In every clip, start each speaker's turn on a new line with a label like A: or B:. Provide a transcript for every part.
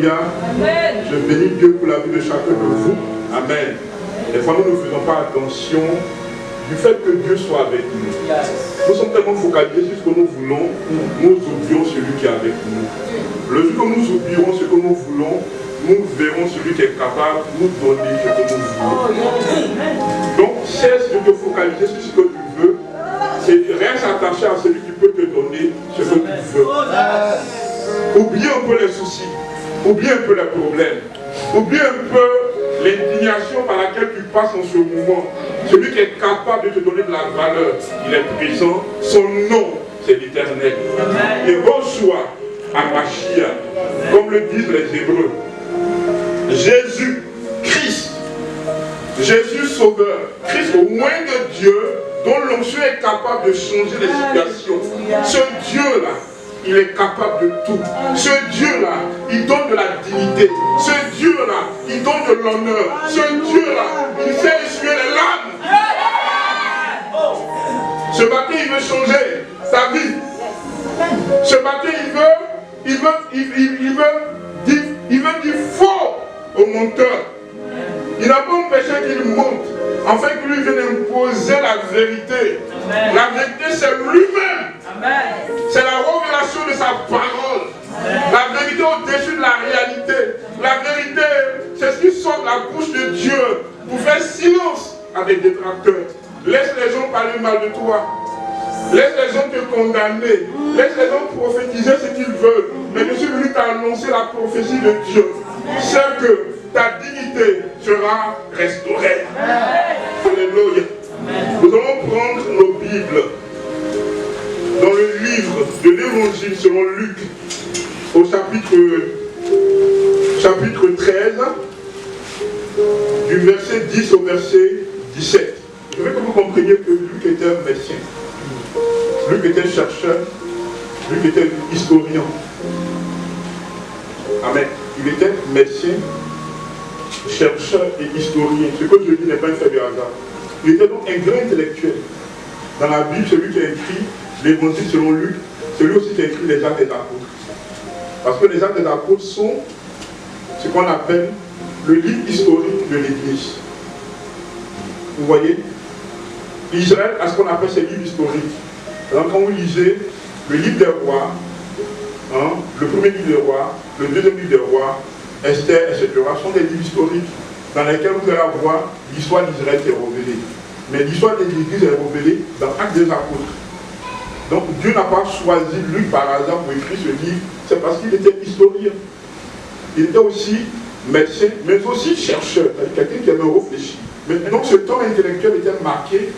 A: Alléluia. Amen. Je bénis Dieu pour la vie de chacun de vous. Amen. Des fois, nous ne faisons pas attention du fait que Dieu soit avec nous. Nous sommes tellement focalisés sur ce que nous voulons, nous oublions celui qui est avec nous. Le jour que nous oublierons ce que nous voulons, nous verrons celui qui est capable de nous donner ce que nous voulons. Donc, cesse de te focaliser sur ce que tu veux et reste attaché à celui qui peut te donner ce que tu veux. Oublie un peu les soucis, oublie un peu les problèmes, oublie un peu l'indignation par laquelle tu passes en ce moment. Celui qui est capable de te donner de la valeur, il est présent. Son nom, c'est l'Éternel. Et reçois Amashia, comme le disent les Hébreux. Jésus, Christ, Jésus Sauveur, Christ au loin de Dieu, dont l'onction est capable de changer les situations. Ce Dieu-là, il est capable de tout. Ce Dieu-là, il donne de la dignité. Ce Dieu-là, il donne de l'honneur. Ce Dieu-là, il sait essuyer les larmes. Ce matin, il veut changer sa vie. Ce matin, il veut dire faux au monteur. Il n'a pas empêché qu'il monte, afin qu'il lui vienne imposer la vérité. Amen. La vérité, c'est lui-même. C'est la révélation de sa parole. Amen. La vérité au-dessus de la réalité. La vérité, c'est ce qui sort de la bouche de Dieu pour faire silence avec des détracteurs. Laisse les gens parler mal de toi. Laisse les gens te condamner. Laisse les gens prophétiser ce qu'ils veulent. Mais je suis venu t'annoncer la prophétie de Dieu. C'est que ta dignité sera restaurée. Alléluia. Nous allons prendre nos Bibles dans le livre de l'Évangile selon Luc, au chapitre 13, du verset 10 au verset 17. Je veux que vous compreniez que Luc était un médecin. Luc était chercheur. Luc était historien. Amen. Il était médecin, chercheur et historien. Ce que je dis n'est pas un fait de hasard. Il était donc un grand intellectuel. Dans la Bible, celui qui a écrit l'Évangile selon Luc, celui aussi qui a écrit les Actes des Apôtres. Parce que les Actes des Apôtres sont ce qu'on appelle le livre historique de l'Église. Vous voyez, Israël a ce qu'on appelle ses livres historiques. Alors quand vous lisez le livre des rois, le premier livre des rois, le deuxième livre des rois, Esther, etc., sont des livres historiques dans lesquels vous allez voir l'histoire d'Israël qui est révélée. Mais l'histoire de l'Église est révélée dans Actes des Apôtres. Donc Dieu n'a pas choisi Luc par hasard pour écrire ce livre, c'est parce qu'il était historien. Il était aussi médecin, mais aussi chercheur, quelqu'un qui avait réfléchi. Mais donc ce temps intellectuel était marqué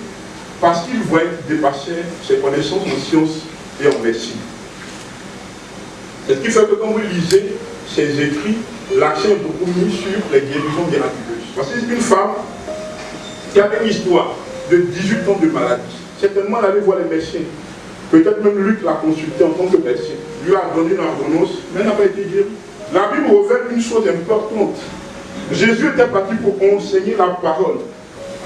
A: parce qu'il voyait qu'il dépassait ses connaissances en sciences et en médecine. C'est ce qui fait que quand vous lisez ses écrits, l'accent est beaucoup mis sur les guérisons miraculeuses. Parce que c'est une femme qui avait une histoire de 18 ans de maladie. Certainement, elle allait voir les médecins. Peut-être même Luc l'a consulté en tant que médecin. Lui a donné une ordonnance, mais elle n'a pas été guérie. La Bible révèle une chose importante. Jésus était parti pour enseigner la parole.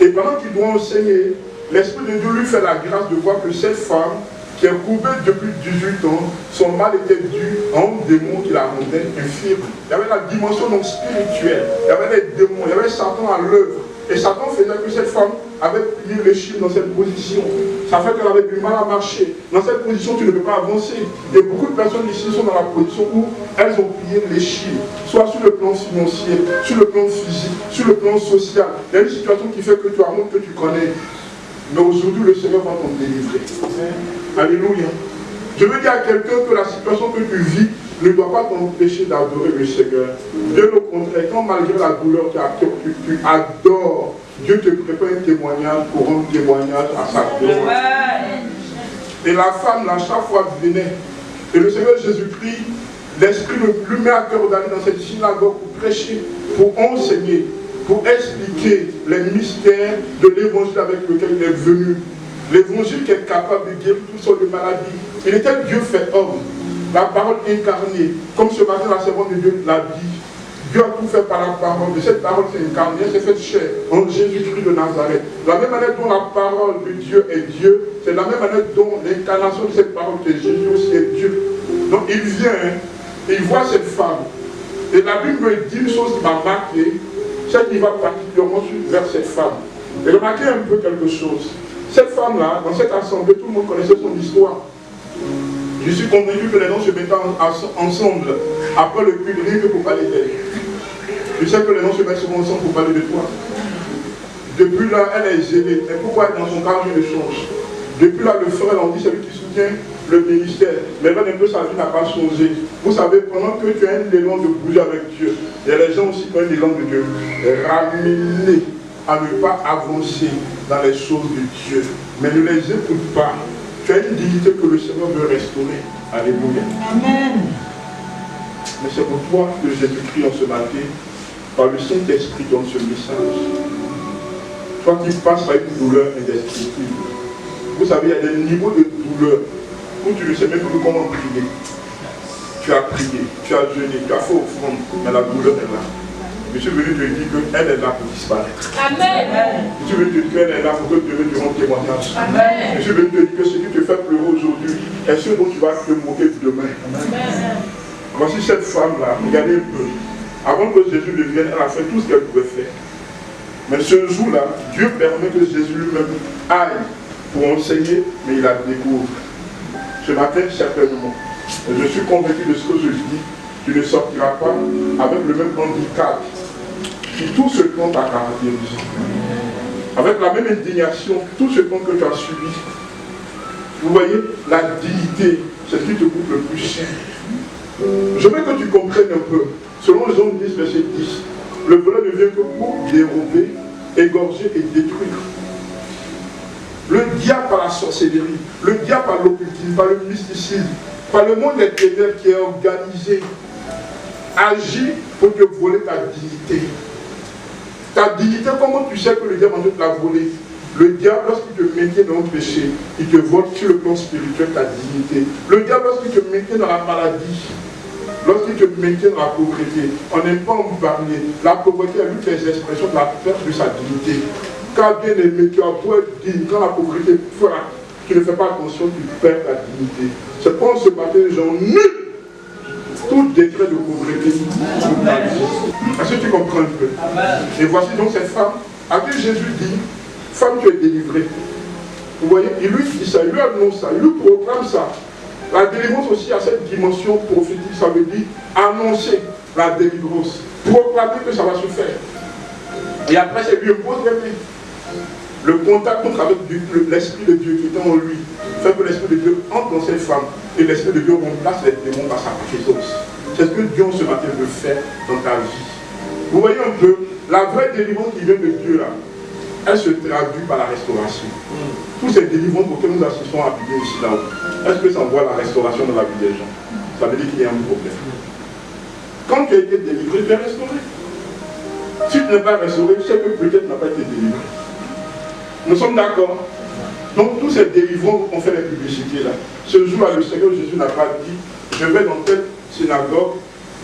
A: Et pendant qu'il doit enseigner, l'Esprit de Dieu lui fait la grâce de voir que cette femme, qui est courbée depuis 18 ans, son mal était dû à un démon qui la rendait infirme. Il y avait la dimension donc spirituelle, il y avait des démons, il y avait Satan à l'œuvre. Et Satan faisait que cette femme avait plié les chines dans cette position. Ça fait qu'elle avait du mal à marcher. Dans cette position, tu ne peux pas avancer. Et beaucoup de personnes ici sont dans la position où elles ont plié les chines, soit sur le plan financier, sur le plan physique, sur le plan social. Il y a une situation qui fait que tu as honte que tu connais. Mais aujourd'hui, le Seigneur va t'en délivrer. Alléluia. Je veux dire à quelqu'un que la situation que tu vis ne doit pas t'empêcher d'adorer le Seigneur. Bien au contraire, quand malgré la douleur tu adores, Dieu te prépare un témoignage pour rendre témoignage à sa gloire. Et la femme, là, chaque fois venait. Et le Seigneur Jésus-Christ, l'Esprit lui met à cœur d'aller dans cette synagogue pour prêcher, pour enseigner, pour expliquer les mystères de l'évangile avec lequel il est venu. L'évangile qui est capable de guérir toutes sortes de maladies. Il était Dieu fait homme, la parole incarnée, comme ce matin la servante de Dieu l'a dit. Dieu a tout fait par la parole, de cette parole s'est incarnée, elle s'est faite chair en Jésus-Christ de Nazareth. La même manière dont la parole de Dieu est Dieu, c'est la même manière dont l'incarnation de cette parole que Jésus aussi est Dieu. Donc il vient et il voit cette femme Et la Bible me dit une chose qui m'a marqué, c'est qu'il va particulièrement vers cette femme. Et remarquez un peu quelque chose. Cette femme-là, dans cette assemblée, tout le monde connaissait son histoire. Je suis convaincu que les gens se mettaient ensemble après le culte rien que pour parler d'elle. Je sais que les gens se mettent souvent ensemble pour parler de toi. Depuis là, elle est zélée. Et pourquoi dans son cas, rien ne change? Depuis là, le frère, on dit, c'est lui qui soutient le ministère. Mais là, un peu, sa vie n'a pas changé. Vous savez, pendant que tu as un élan de bouger avec Dieu, il y a les gens aussi qui ont un élan de Dieu. Ramenez à ne pas avancer dans les choses de Dieu. Mais ne les écoute pas. Tu as une dignité que le Seigneur veut restaurer. Alléluia. Amen. Mais c'est pour toi que Jésus-Christ en ce matin, par le Saint-Esprit, donne ce message. Toi qui passes par une douleur indescriptible. Vous savez, il y a des niveaux de douleur où tu ne sais même plus comment prier. Tu as prié, tu as jeûné, tu as fait offrande, mais la douleur est là. Je suis venu te dire qu'elle est là pour disparaître. Amen. Je suis venu te dire qu'elle est là pour que Dieu te rende témoignage. Amen. Je suis venu te dire que ce qui te fait pleurer aujourd'hui est ce dont tu vas te moquer demain. Amen. Voici cette femme-là, regardez un peu. Avant que Jésus ne vienne, elle a fait tout ce qu'elle pouvait faire. Mais ce jour-là, Dieu permet que Jésus lui-même aille pour enseigner, mais il la découvre. Ce matin, certainement. Et je suis convaincu de ce que je dis. Tu ne sortiras pas avec le même handicap qui tout ce temps t'a caractérisé. Avec la même indignation, tout ce temps que tu as subi. Vous voyez, la dignité, c'est ce qui te coûte le plus cher. Je veux que tu comprennes un peu. Selon Jean 10, verset 10, le voleur ne vient que pour dérober, égorger et détruire. Le diable par la sorcellerie, le diable par l'occultisme, par le mysticisme, par le monde des ténèbres qui est organisé, agit pour te voler ta dignité. Ta dignité, comment tu sais que le diable en train de la voler? Le diable, lorsqu'il te maintient dans le péché, il te vole sur le plan spirituel ta dignité. Le diable, lorsqu'il te maintient dans la maladie, lorsqu'il te maintient dans la pauvreté, on n'aime pas en parler. La pauvreté a eu des expressions de la perte de sa dignité. Car bien aimé, tu as beau être digne, quand la pauvreté frappe, tu ne fais pas attention, tu perds ta dignité. C'est pour ce matin, j'en nul tout décret de pauvreté. Est-ce que tu comprends un peu? Et voici donc cette femme à qui Jésus dit, femme, tu es délivrée. Vous voyez, il lui dit ça, il lui annonce ça, il lui proclame ça. La délivrance aussi a cette dimension prophétique, ça veut dire annoncer la délivrance, proclamer que ça va se faire. Et après, c'est lui impose les mains. Le contact avec l'Esprit de Dieu qui est en lui fait que l'Esprit de Dieu entre dans cette femme et l'Esprit de Dieu remplace les démons par sa présence. C'est ce que Dieu ce matin veut faire dans ta vie. Vous voyez un peu, la vraie délivrance qui vient de Dieu là, elle se traduit par la restauration. Tous ces délivrances auxquelles nous assistons à vivre ici là-haut, est-ce que ça envoie la restauration dans la vie des gens? Ça veut dire qu'il y a un problème. Quand tu as été délivré, tu es restauré. Si tu n'es pas restauré, tu sais que peut-être tu n'as pas été délivré. Nous sommes d'accord. Donc tous ces délivrants ont fait la publicité là. Ce jour-là, le Seigneur Jésus n'a pas dit, je vais dans telle synagogue,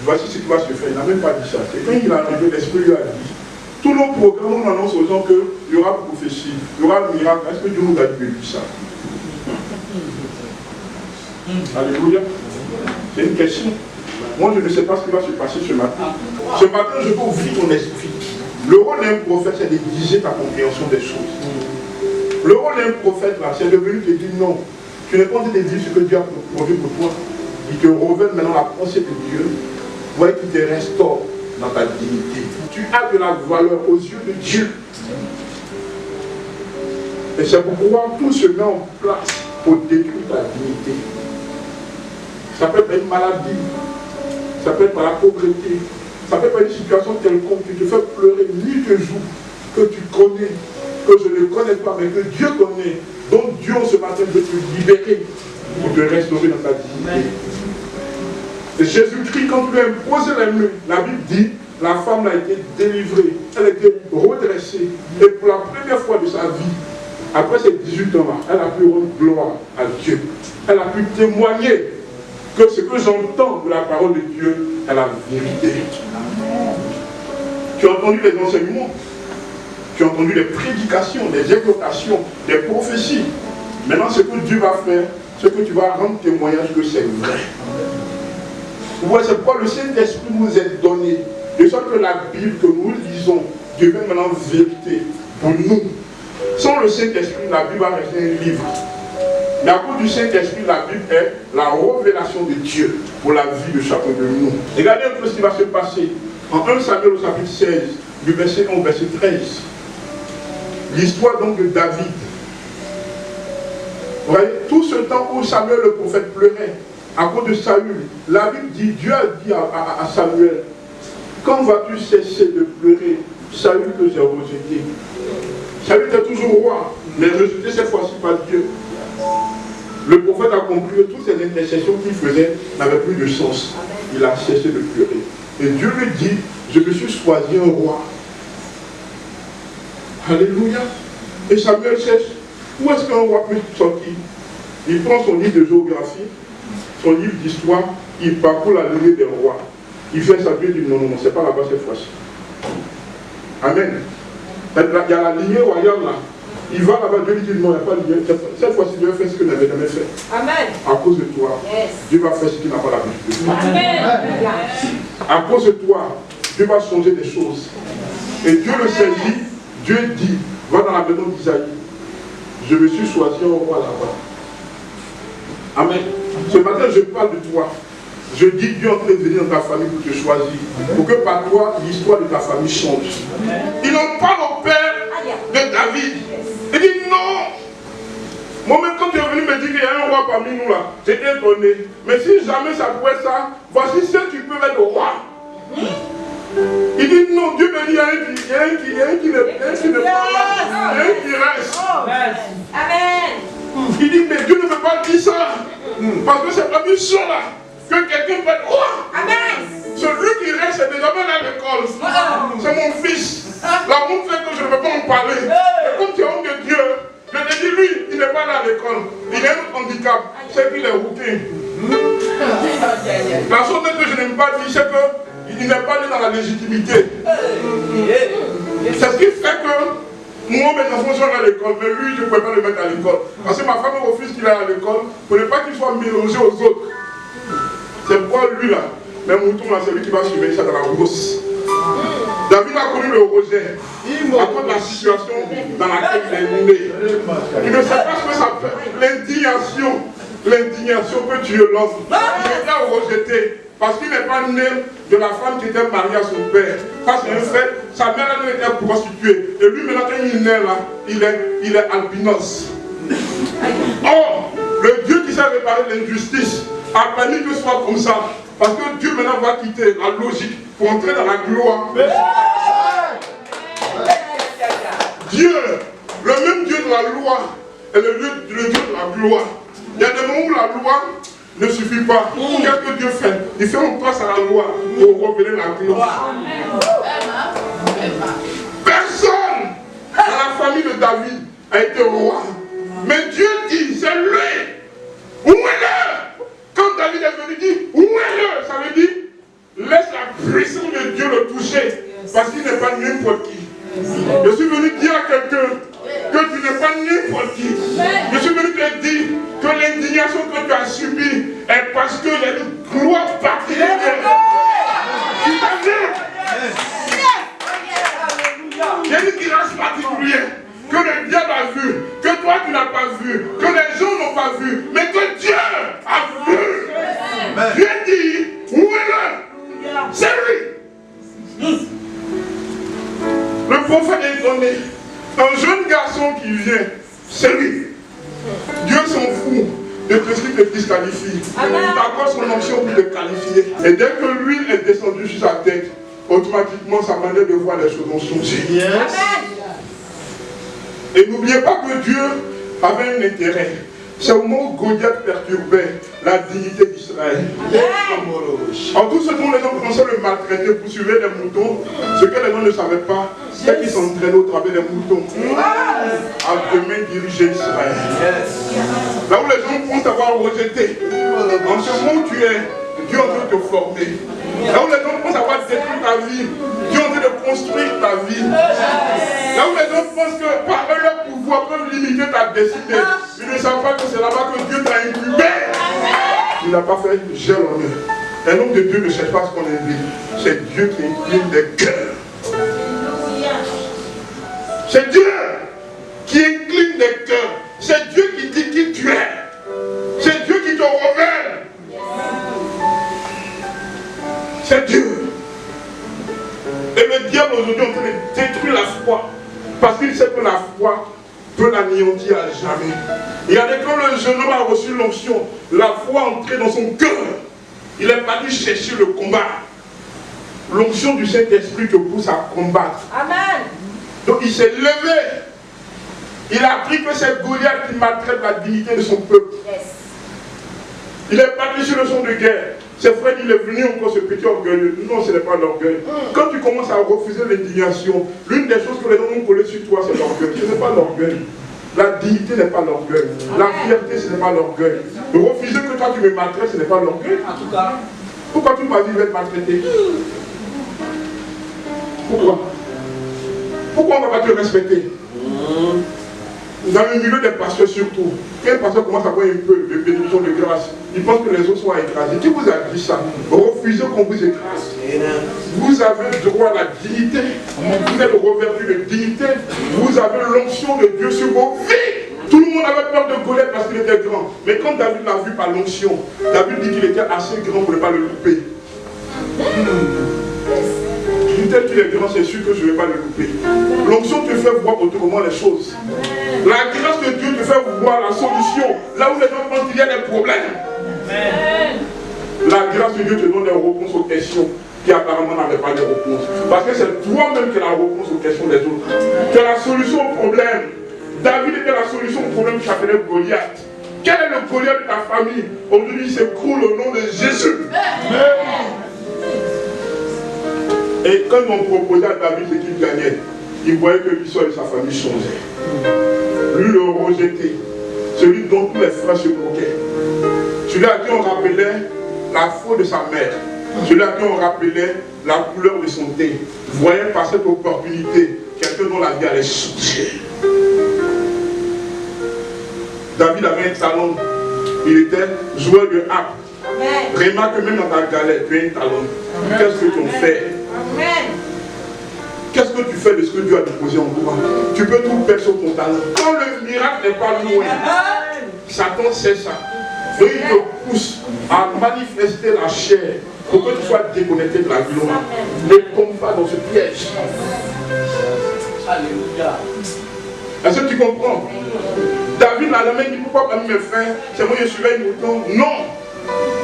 A: voici ce qui va se faire. Il n'a même pas dit ça. Et quand il est arrivé, l'Esprit lui a dit, tous nos programmes, on annonce aux gens qu'il y aura prophétie, il y aura miracle. Est-ce que Dieu nous a dit de dire ça? Alléluia. C'est une question. Moi, je ne sais pas ce qui va se passer ce matin. Ce matin, je veux ouvrir ton esprit. Le rôle d'un prophète, c'est d'aiguiser ta compréhension des choses. Le rôle d'un prophète, là, c'est de venir te dire non. Tu n'es pas en train de dire ce que Dieu a proposé pour toi. Il te révèle maintenant la pensée de Dieu. Voyez qu'il te restaure dans ta dignité. Tu as de la valeur aux yeux de Dieu. Et c'est pourquoi tout se met en place pour détruire ta dignité. Ça peut être une maladie. Ça peut être par la pauvreté. Ça peut être une situation quelconque qui te fait pleurer nuit et jour, que tu connais, que je ne connais pas, mais que Dieu connaît. Donc Dieu ce matin veut te libérer pour te restaurer dans ta dignité. Et Jésus-Christ, quand il lui a imposé les mains, la Bible dit, la femme a été délivrée, elle a été redressée. Et pour la première fois de sa vie, après ces 18 ans-là, elle a pu rendre gloire à Dieu. Elle a pu témoigner que ce que j'entends de la parole de Dieu est la vérité. Tu as entendu les enseignements, tu as entendu les prédications, les exhortations, les prophéties. Maintenant, ce que Dieu va faire, c'est que tu vas rendre témoignage que c'est vrai. Vous voyez, c'est pourquoi le Saint-Esprit nous est donné. De sorte que la Bible que nous lisons devient maintenant vérité pour nous. Sans le Saint-Esprit, la Bible va rester un livre. Mais à cause du Saint-Esprit, la Bible est la révélation de Dieu pour la vie de chacun de nous. Regardez un peu ce qui va se passer. En 1 Samuel au chapitre 16, du verset 1 au verset 13. L'histoire donc de David. Vous voyez, tout ce temps où Samuel le prophète pleurait à cause de Saül, la Bible dit, Dieu a dit à Samuel, quand vas-tu cesser de pleurer Saül que j'ai rejeté? Saül était toujours roi, mais rejeté cette fois-ci par Dieu. Le prophète a compris que toutes ces intercessions qu'il faisait n'avaient plus de sens. Il a cessé de pleurer. Et Dieu lui dit, je me suis choisi un roi. Alléluia. Et Samuel cherche, où est-ce qu'un roi peut sortir? Il prend son livre de géographie, son livre d'histoire, il parcourt la lignée des rois. Il fait ça, Dieu dit non, non, non, c'est pas là-bas cette fois-ci. Amen. Il y a la lignée royale là. Il va là-bas, Dieu lui dit non, il n'y a pas de lignée. Cette fois-ci, Dieu fait ce qu'il n'avait jamais fait. Amen. À cause de toi, yes. Dieu va faire ce qu'il n'a pas l'habitude de faire. Amen. À cause de toi, Dieu va changer des choses. Et Dieu le saisit, Dieu dit, va dans la maison d'Isaïe. Je me suis choisi un roi là-bas. Amen. Ce matin, je parle de toi. Je dis Dieu est en train de venir dans ta famille pour te choisir. Pour que par toi, l'histoire de ta famille change. Il en parle au père de David. Il dit non. Moi-même, quand tu es venu me dire qu'il y a un roi parmi nous là, j'étais étonné. Mais si jamais ça pouvait être ça, voici ceux qui peuvent être roi. Il dit non, Dieu me dit il y a un qui ne parle pas, il y a un qui reste. Amen. Il dit mais Dieu ne veut pas dire ça. Parce que c'est pas mission là. Que quelqu'un peut être roi. Amen. Celui qui reste est déjà même à l'école. C'est mon fils. La honte fait que je ne peux pas en parler. Et comme tu es homme de Dieu, je te dis lui, il n'est pas là à l'école. Il a un handicap. C'est qu'il est rouquin. La chose que je n'aime pas dire, c'est qu'il n'est pas né dans la légitimité. C'est ce qui fait que moi, mes enfants sont à l'école, mais lui, je ne pouvais pas le mettre à l'école. Parce que ma femme refuse qu'il aille à l'école pour ne pas qu'il soit mélangé aux autres. C'est pourquoi lui là, mais mouton là, c'est lui qui va suivre ça dans la brousse. David a connu le rejet à cause de la situation dans laquelle il est né. Il ne sait pas ce que ça fait. L'indignation peut tuer l'homme. Il est rejeté parce qu'il n'est pas né de la femme qui était mariée à son père. Ça c'est un fait. Sa mère elle était prostituée. Et lui maintenant quand il est né là, il est albinos. Or, le Dieu qui sait réparer l'injustice a permis que ce soit comme ça. Parce que Dieu maintenant va quitter la logique pour entrer dans la gloire. Dieu, le même Dieu de la loi, est le Dieu de la gloire. Il y a des moments où la loi ne suffit pas. Qu'est-ce que Dieu fait? Il fait en place à la loi pour révéler la gloire. Personne dans la famille de David a été roi. Mais Dieu dit, c'est lui. Où est-le? Quand David est venu, il dit, où est-le? Ça veut dire, laisse la puissance de Dieu le toucher. Parce qu'il n'est pas n'importe qui. Je suis venu dire à quelqu'un que tu n'es pas n'importe qui. Je suis venu te dire que l'indignation que tu as subie est parce qu'il y a une gloire particulière. Tu t'as vu? Il y a une grâce particulière que le diable a vu, que toi tu n'as pas vu, que les gens n'ont pas vu, mais que Dieu a vu. Dieu dit, où est-le? C'est lui. Le prophète est donné. Un jeune garçon qui vient, c'est lui. Dieu s'en fout de tout ce qui te disqualifie. Il t'accorde son option pour te qualifier. Et dès que l'huile est descendue sur sa tête, automatiquement sa manière de voir les choses ont changé. Yes. Et n'oubliez pas que Dieu avait un intérêt. C'est au moment où Goliath perturbait la dignité d'Israël. En tout ce temps, les gens commençaient à le maltraiter pour suivre les moutons. Ce que les gens ne savaient pas, c'est qu'ils s'entraînaient au travers des moutons. À demain diriger Israël. Là où les gens pensent avoir rejeté, en ce moment où tu es, Dieu est en train de te former. Là où les gens pensent avoir détruit ta vie, Dieu est en train de construire ta vie. Là où les gens pensent que par leur pouvoir peuvent limiter ta destinée, ils ne savent pas que c'est là-bas que Dieu t'a incubé. Il n'a pas fait gel en eux. Un homme de Dieu ne cherche pas ce qu'on élevé. C'est Dieu qui incline des cœurs. C'est Dieu qui incline des cœurs. C'est Dieu qui dit qui tu es. C'est Dieu qui te révèle. C'est Dieu. Et le diable aujourd'hui est en train de détruire la foi. Parce qu'il sait que la foi peut l'anéantir à jamais. Et quand le jeune homme a reçu l'onction, la foi entrée dans son cœur. Il n'est pas dû chercher le combat. L'onction du Saint-Esprit te pousse à combattre.
B: Amen.
A: Donc il s'est levé. Il a appris que c'est Goliath qui maltraite la dignité de son peuple.
B: Yes.
A: Il n'est pas venu sur le champ de guerre. Ses frères, il est venu encore ce petit orgueilleux. Non, ce n'est pas l'orgueil. Quand tu commences à refuser l'indignation, l'une des choses que les gens ont collé sur toi, c'est l'orgueil. Ce n'est pas l'orgueil. La dignité n'est pas l'orgueil. La fierté, ce n'est pas l'orgueil. Refuser que toi tu me maltraites, ce n'est pas l'orgueil. En tout cas. Pourquoi tu m'as dit que je vais te maltraiter? Pourquoi? Pourquoi on ne va pas te respecter? Dans le milieu des pasteurs surtout, quand un pasteur commence à avoir un peu de bénédiction de grâce, il pense que les autres sont écrasés. Qui vous a dit ça? Refusez qu'on vous écrase. Vous avez droit à la dignité. Vous êtes revêtu de dignité. Vous avez l'onction de Dieu sur vos vies. Tout le monde avait peur de Goliath parce qu'il était grand. Mais quand David l'a vu par l'onction, David dit qu'il était assez grand pour ne pas le louper. Tel qu'il est grand, c'est sûr que je ne vais pas le louper. L'onction te fait voir autrement les choses. La grâce de Dieu te fait voir la solution. Là où les gens pensent qu'il y a des problèmes. La grâce de Dieu te donne des réponses aux questions qui apparemment n'avaient pas de réponses. Parce que c'est toi-même qui as la réponse aux questions des autres. Tu as la solution au problème. David était la solution au problème qui s'appelait Goliath. Quel est le Goliath de ta famille? Aujourd'hui, il s'écroule au nom de Jésus. Et quand ils ont proposé à David ce qu'il gagnait, il voyait que l'histoire de sa famille changeait. Lui le rejeté, celui dont tous les frères se moquaient. Celui à qui on rappelait la faute de sa mère. Celui à qui on rappelait la couleur de son thé. Voyait par cette opportunité quelqu'un dont la vie allait changer. David avait un talent. Il était joueur de harpe. Remarque que même dans ta galère, tu as un talent. Qu'est-ce que tu en fais? Qu'est-ce que tu fais de ce que Dieu a déposé en toi? Tu peux tout perdre sur ton talent. Quand le miracle n'est pas loin, Satan sait ça. Donc il te pousse à manifester la chair pour que tu sois déconnecté de la gloire. Ne tombe pas dans ce piège. Alléluia. Est-ce que tu comprends? David n'a jamais dit pourquoi parmi mes frères, c'est moi qui suivais une mouton. Non!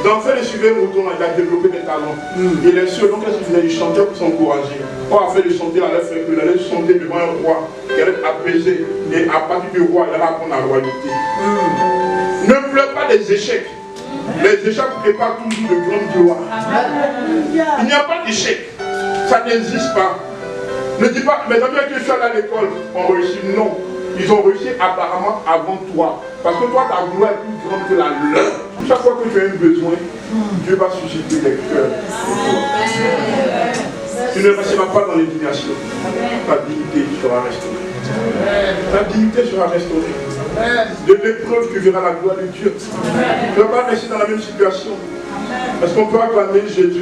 A: Dans le fait de suivre le mouton, il a développé des talents. Il est sûr, donc qu'est-ce qu'il faisait? Il chantait pour s'encourager. On a fait de chanter, il allait faire que il allait chanter devant un roi qui allait être apaisé. Et à partir du roi, il allait apprendre la royauté. Ne pleure pas des échecs. Les échecs ne préparent toujours de grandes gloires. Il n'y a pas d'échec. Ça n'existe pas. Ne dis pas, mes amis qui sont allés à l'école ont réussi. Non. Ils ont réussi apparemment avant toi. Parce que toi, ta gloire est plus grande que la leur. Chaque fois que tu as un besoin, Dieu va susciter les cœurs. Tu ne resteras pas dans l'indignation. Ta dignité sera restaurée. Ta dignité sera restaurée. De l'épreuve, tu verras la gloire de Dieu. Tu ne vas pas rester dans la même situation. Est-ce qu'on peut acclamer Jésus?